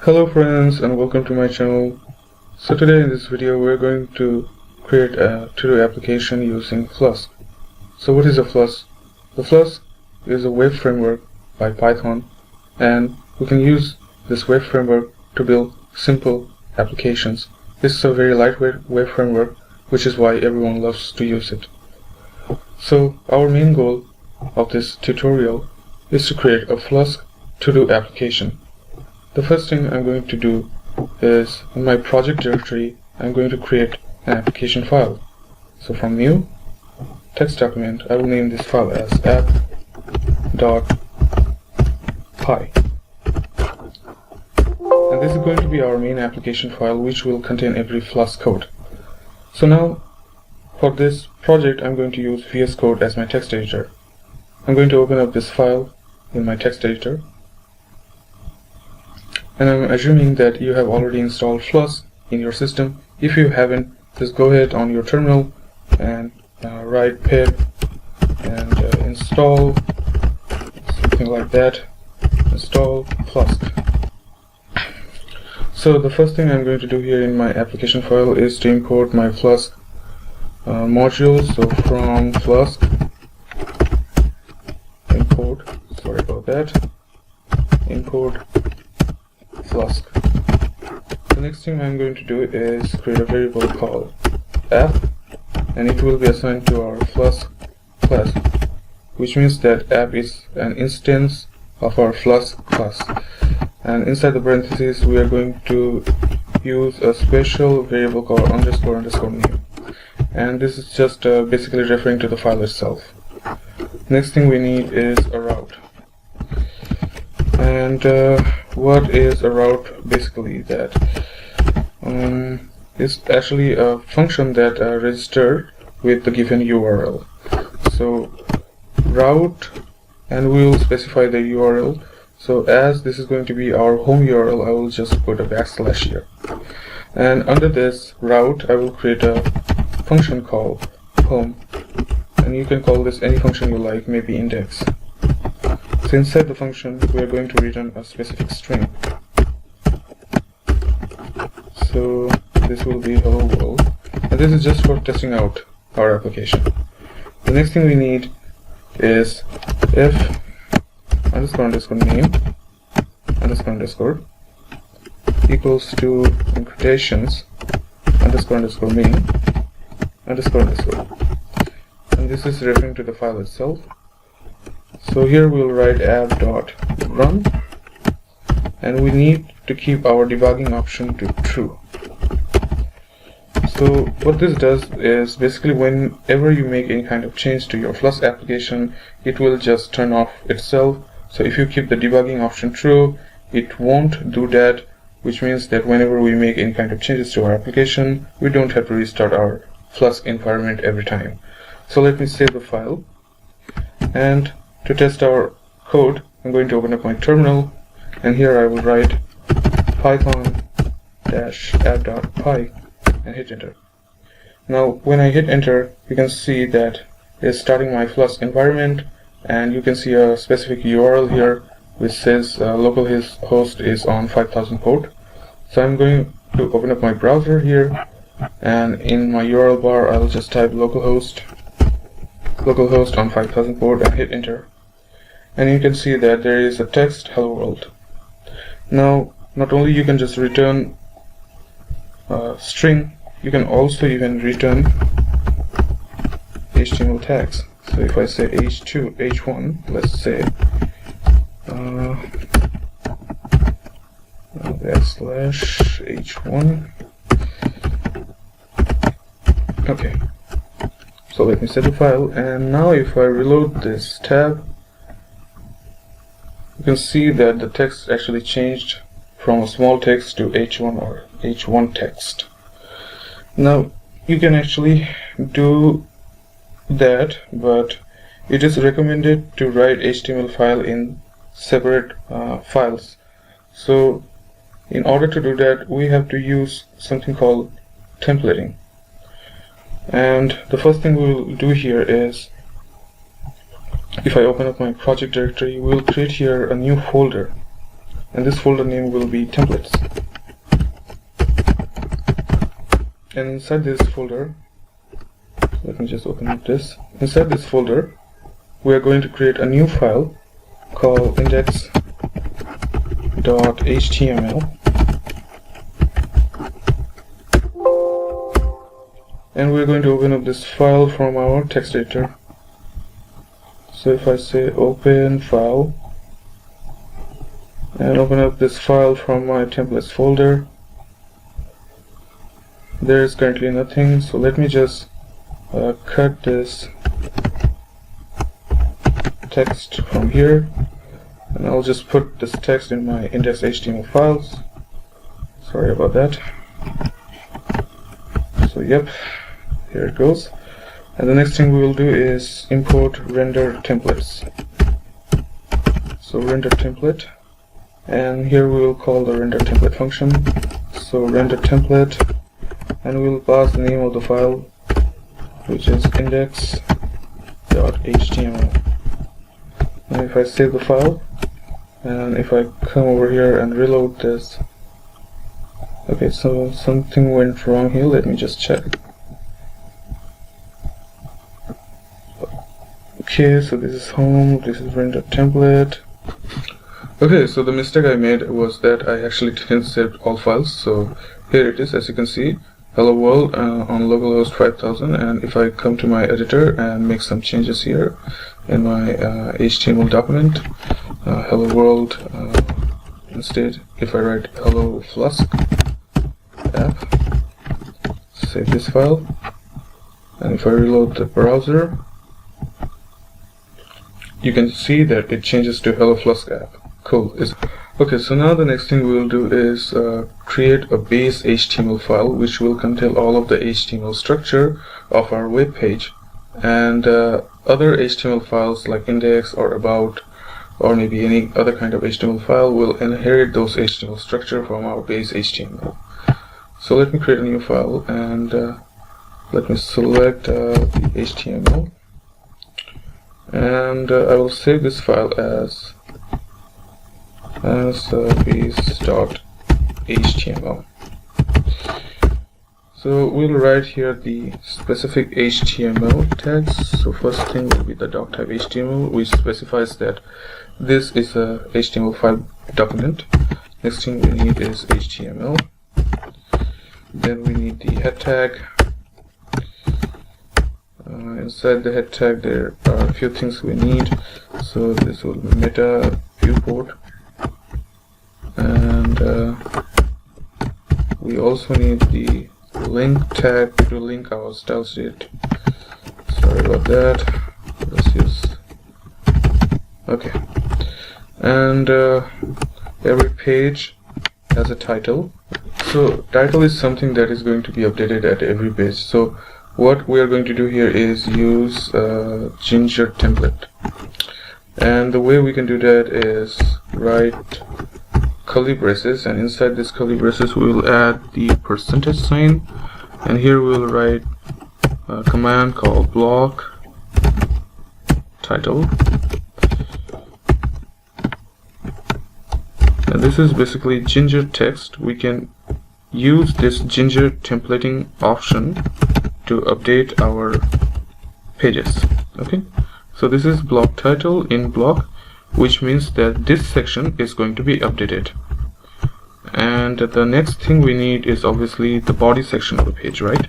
Hello friends and welcome to my channel. So today in this video we're going to create a Todo application using Flask. So what is a Flask? The Flask is a web framework by Python, and we can use this web framework to build simple applications. This is a very lightweight web framework, which is why everyone loves to use it. So our main goal of this tutorial is to create a Flask Todo application. The first thing I'm going to do is, in my project directory, I'm going to create an application file. So from new, text document, I will name this file as app.py. And this is going to be our main application file, which will contain every Flask code. So now, for this project, I'm going to use VS Code as my text editor. I'm going to open up this file in my text editor. And I'm assuming that you have already installed Flask in your system. If you haven't, just go ahead on your terminal and write pip and install, something like that, install Flask. So the first thing I'm going to do here in my application file is to import my Flask modules. So from Flask import, sorry about that, import Flask. The next thing I'm going to do is create a variable called app, and it will be assigned to our Flask class, which means that app is an instance of our Flask class. And inside the parentheses we are going to use a special variable called underscore name, and this is just basically referring to the file itself. Next thing we need is a route. And what is a route? Basically that is actually a function that registered with the given URL. So route, and we will specify the URL. So as this is going to be our home URL, I will just put a backslash here, and under this route I will create a function called home, and you can call this any function you like, maybe index. So inside the function we are going to return a specific string. So this will be hello world, and this is just for testing out our application. The next thing we need is if underscore name underscore equals to, in quotations, underscore main underscore, and this is referring to the file itself. So here we'll write app.run, and we need to keep our debugging option to true. So what this does is, basically whenever you make any kind of change to your Flask application, it will just turn off itself. So if you keep the debugging option true, it won't do that, which means that whenever we make any kind of changes to our application, we don't have to restart our Flask environment every time. So let me save the file, and to test our code, I'm going to open up my terminal, and here I will write python-app.py and hit enter. Now when I hit enter, you can see that it's starting my Flask environment, and you can see a specific URL here which says localhost is on 5000 port. So I'm going to open up my browser here, and in my URL bar I'll just type localhost on 5000 port and hit enter. And you can see that there is a text hello world. Now not only you can just return a string, you can also even return HTML tags. So if I say h2 h1, let's say backslash h1. Okay, so let me set the file, and now if I reload this tab, you can see that the text actually changed from a small text to h1 or h1 text. Now you can actually do that, but it is recommended to write HTML file in separate files. So in order to do that, we have to use something called templating. And the first thing we will do here is, if I open up my project directory, we will create here a new folder and this folder name will be templates. And inside this folder, let me just open up this. Inside this folder, we are going to create a new file called index.html, and we're going to open up this file from our text editor. So if I say open file and open up this file from my templates folder, there is currently nothing. So let me just cut this text from here, and I'll just put this text in my index.html files. Sorry about that. So yep, here it goes. And the next thing we will do is import render templates. So render template, and here we will call the render template function. So render template, and we will pass the name of the file, which is index.html. And if I save the file, and if I come over here and reload this, okay, so something went wrong here. Let me just check. Okay, so this is home, this is render template. Okay, so the mistake I made was that I actually didn't save all files. So here it is, as you can see, hello world on localhost 5000. And if I come to my editor and make some changes here in my HTML document, hello world, instead if I write hello flask app, save this file, and if I reload the browser, you can see that it changes to hello flask app. Cool. Okay, so now the next thing we will do is create a base HTML file which will contain all of the HTML structure of our web page, and other HTML files like index or about or maybe any other kind of HTML file will inherit those HTML structure from our base HTML. So let me create a new file, and let me select the HTML, and I will save this file as base.html. So we'll write here the specific HTML tags. So first thing will be the doc type HTML, which specifies that this is a HTML5 document. Next thing we need is HTML. Then we need the head tag. Inside the head tag there are a few things we need. So this will be meta viewport, and we also need the link tag to link our style sheet. Sorry about that. Let's use okay. And every page has a title. So title is something that is going to be updated at every page. So what we are going to do here is use Ginger template, and the way we can do that is write curly braces, and inside this curly braces we will add the percentage sign, and here we will write a command called block title, and this is basically Ginger text. We can use this Ginger templating option to update our pages. Okay, so this is block title in block, which means that this section is going to be updated. And the next thing we need is obviously the body section of the page, right?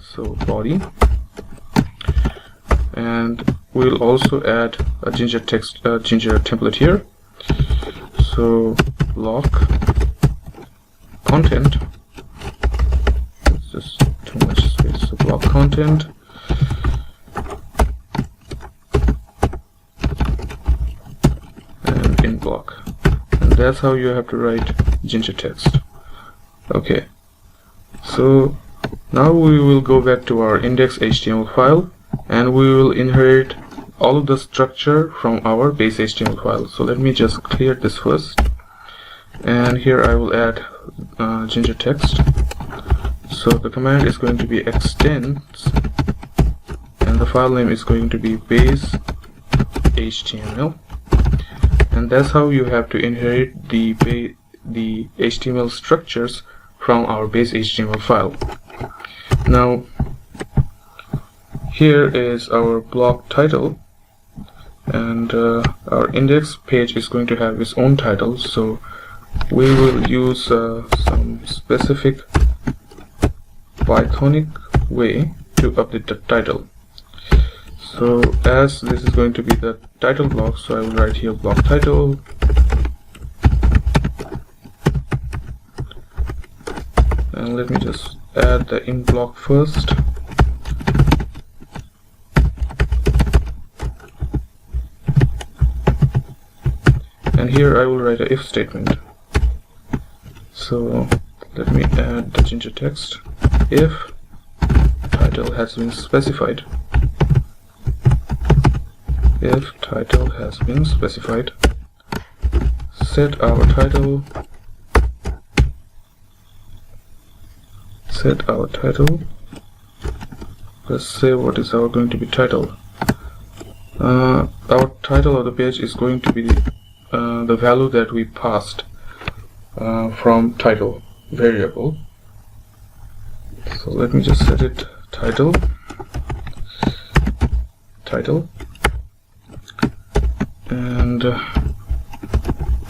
So body, and we'll also add a Ginger text, Ginger template here. So block content, it's just too much space. So block content, and in block, and that's how you have to write Ginger text. Okay, so now we will go back to our index.html file, and we will inherit all of the structure from our base HTML file. So let me just clear this first, and here I will add Ginger text. So the command is going to be extends, and the file name is going to be base HTML, And that's how you have to inherit the HTML structures from our base HTML file. Now here is our block title, and our index page is going to have its own title, so we will use some specific Pythonic way to update the title. So as this is going to be the title block, so I will write here block title, and let me just add the in block first. And here I will write a if statement. So let me add the ginger text. If title has been specified, if title has been specified, set our title, let's say what is our going to be title. Our title of the page is going to be the value that we passed from title variable. So let me just set it title, and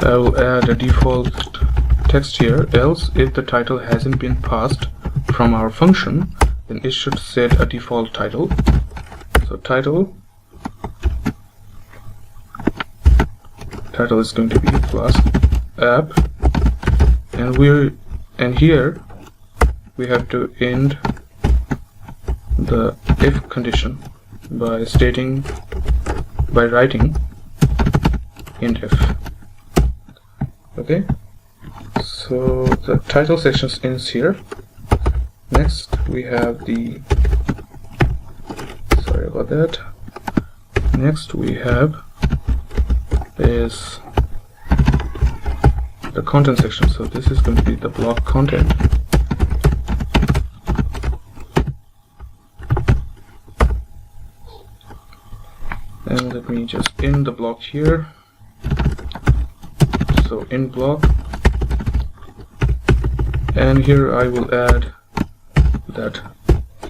I will add a default text here. Else, if the title hasn't been passed from our function, then it should set a default title. So title is going to be Flask app, and here we have to end the if condition by writing int if. Okay, so the title section ends here. Next we have the, sorry about that, next we have is the content section. So this is going to be the block content. And let me just end the block here. So in block, and here I will add that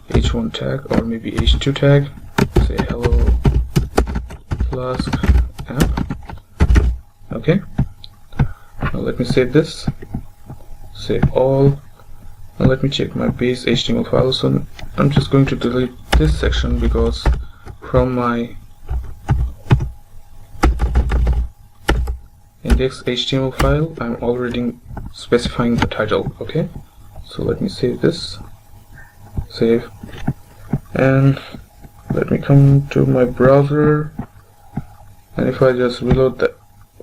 h1 tag or maybe h2 tag, say hello Flask app. Okay, now let me save this, save all, and let me check my base HTML file. So I'm just going to delete this section because from my index HTML file I'm already specifying the title. Okay, so let me save this, save, and let me come to my browser, and if I just reload the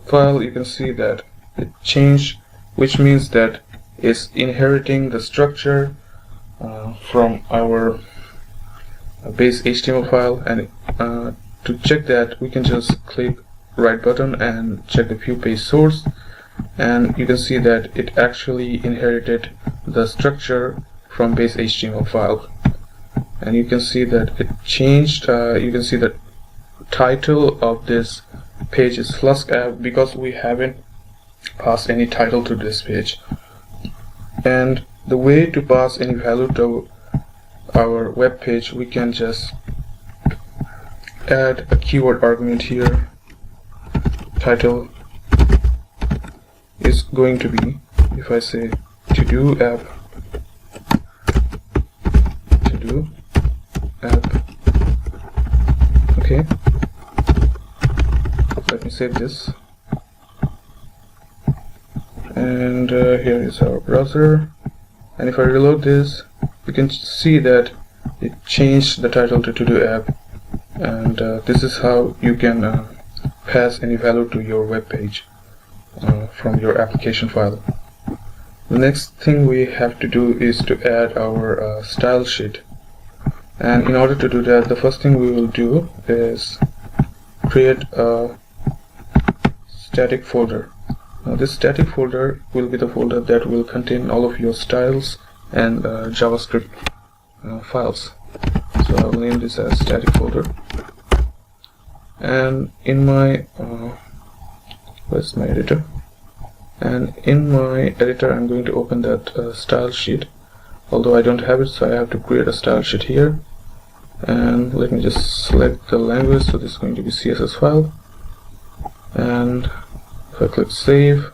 file, you can see that it changed, which means that it's inheriting the structure from our base HTML file. And to check that, we can just click right button and check the view page source, and you can see that it actually inherited the structure from base HTML file. And you can see that it changed. You can see the title of this page is Flask app because we haven't passed any title to this page. And the way to pass any value to our web page, we can just add a keyword argument here. Title is going to be, if I say to-do app, okay, let me save this, and here is our browser, and if I reload this, you can see that it changed the title to to-do app. And this is how you can pass any value to your web page from your application file. The next thing we have to do is to add our style sheet. And in order to do that, the first thing we will do is create a static folder. Now this static folder will be the folder that will contain all of your styles and JavaScript files. So I will name this as static folder. And in my Where's my editor? And in my editor I'm going to open that style sheet, although I don't have it, so I have to create a style sheet here. And let me just select the language, so this is going to be CSS file, and if I click save,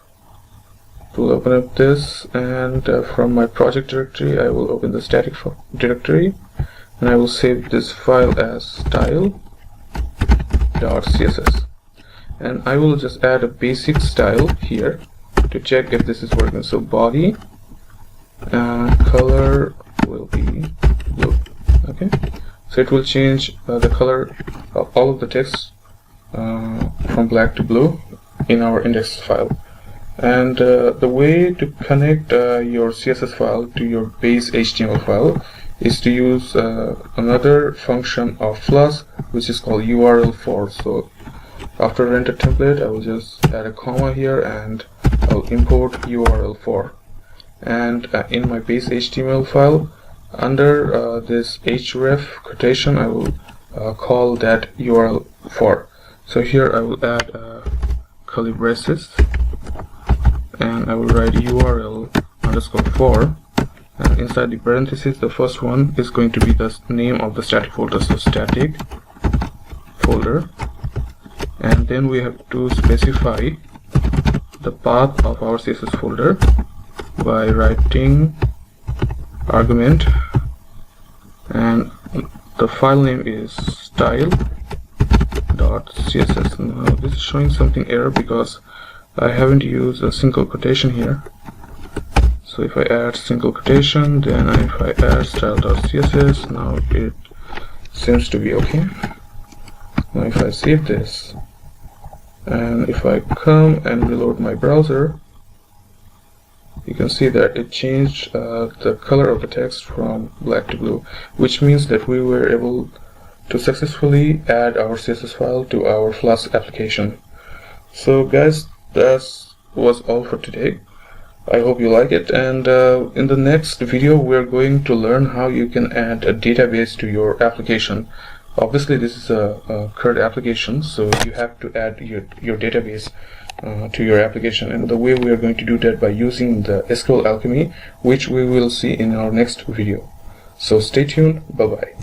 it will open up this, and from my project directory I will open the static directory, and I will save this file as style.css, and I will just add a basic style here to check if this is working. So body color will be blue. Okay, so it will change the color of all of the text from black to blue in our index file. And the way to connect your CSS file to your base HTML file is to use another function of Flask, which is called URL for. So after render template, I will just add a comma here and I'll import URL for. And in my base HTML file, under this href quotation, I will call that URL for. So here I will add curly braces, and I will write URL underscore for, and inside the parentheses the first one is going to be the name of the static folder, so static folder, and then we have to specify the path of our CSS folder by writing argument, and the file name is style.css. Now this is showing something error because I haven't used a single quotation here. So if I add single quotation, then if I add style.css, now it seems to be okay. Now if I save this, and if I come and reload my browser, you can see that it changed the color of the text from black to blue, which means that we were able to successfully add our CSS file to our Flask application. So guys, that was all for today. I hope you like it, and in the next video we're going to learn how you can add a database to your application. Obviously this is a CRUD application, so you have to add your database to your application, and the way we are going to do that by using the SQL Alchemy, which we will see in our next video. So stay tuned. Bye bye.